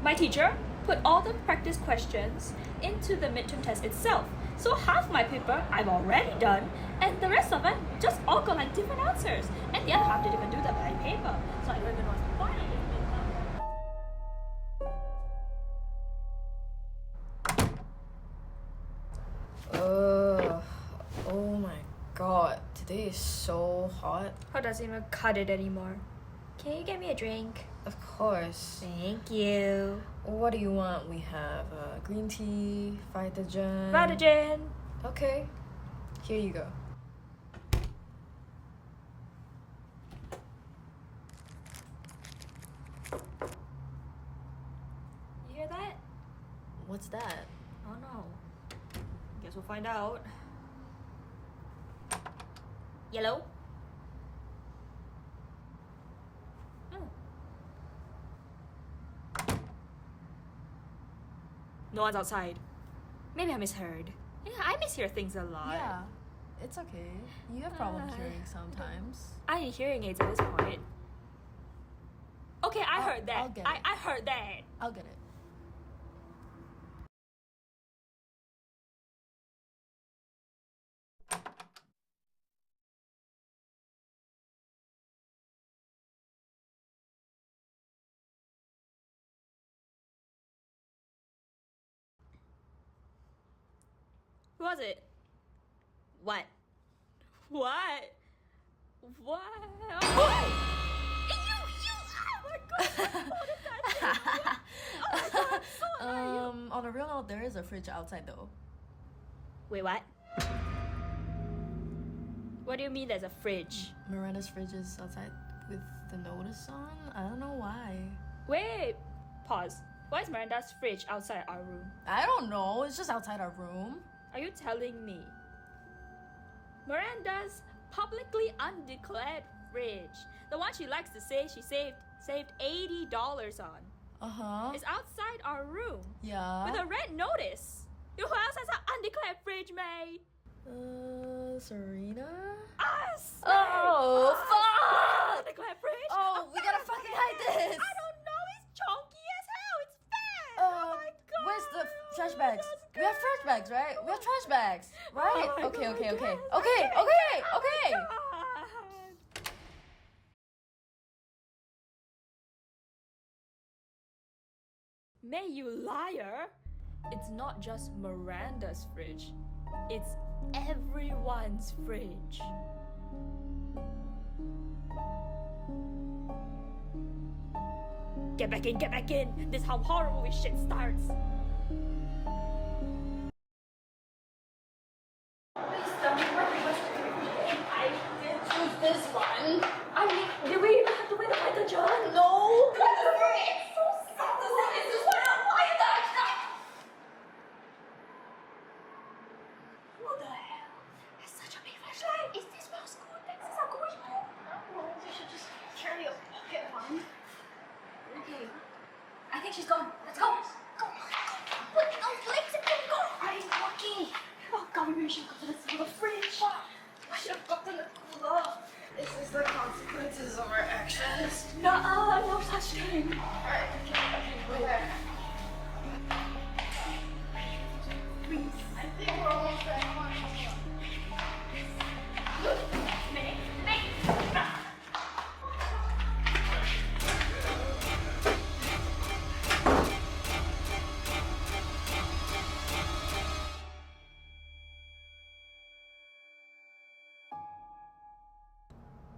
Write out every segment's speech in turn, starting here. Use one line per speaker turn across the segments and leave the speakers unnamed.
My teacher put all the practice questions into the midterm test itself. So half my paper I've already done, and the rest of it just all got like different answers. And the other half didn't even do the blank paper. So I don't even know what's the point of
this. Oh my god, today is so hot.
How does it even cut it anymore? Can you get me a drink?
Of course.
Thank you.
What do you want? We have green tea, vitagen.
Vitagen.
Okay, here you go.
You hear that?
What's that?
Oh no. Guess we'll find out. Yellow? No one's outside. Maybe I misheard. Yeah, I mishear things a lot.
Yeah, it's okay. You have problem hearing sometimes.
I need hearing aids at this point. Okay, I heard that.
I'll get it.
I heard that.
I'll get it.
Who was it? What? What? What? Oh!
On a real note, there is a fridge outside though.
Wait, what? What do you mean there's a fridge?
Miranda's fridge is outside with the notice on. I don't know why.
Wait, pause. Why is Miranda's fridge outside our room?
I don't know. It's just outside our room.
Are you telling me Miranda's publicly undeclared fridge, the one she likes to say she saved $80 on, is outside our room?
Yeah.
With a red notice. Who else has an undeclared fridge, May?
Serena?
Us!
Oh,
Us!
fuck!
Undeclared fridge?
Oh, we gotta fucking hide this!
I don't know, it's chunky as hell, it's fat! Oh my god!
Where's the trash bags? We have trash bags, right? We have trash bags, right?
Oh my
Okay.
God, yes.
Okay.
God. May, you liar! It's not just Miranda's fridge. It's everyone's fridge. Get back in! This is how horror movie shit starts.
Please tell me what was I didn't choose this one.
I mean, did we even have to wait to find the jar?
No!
I think she's gone. Let's go. Go. Put those legs in. Go. I'm walking. Oh God, maybe we should go to the fridge. I should have gotten the cooler.
This is the consequences of our actions.
No such thing.
Alright, okay, go there. I think we're almost there. Come on.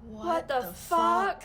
What the fuck?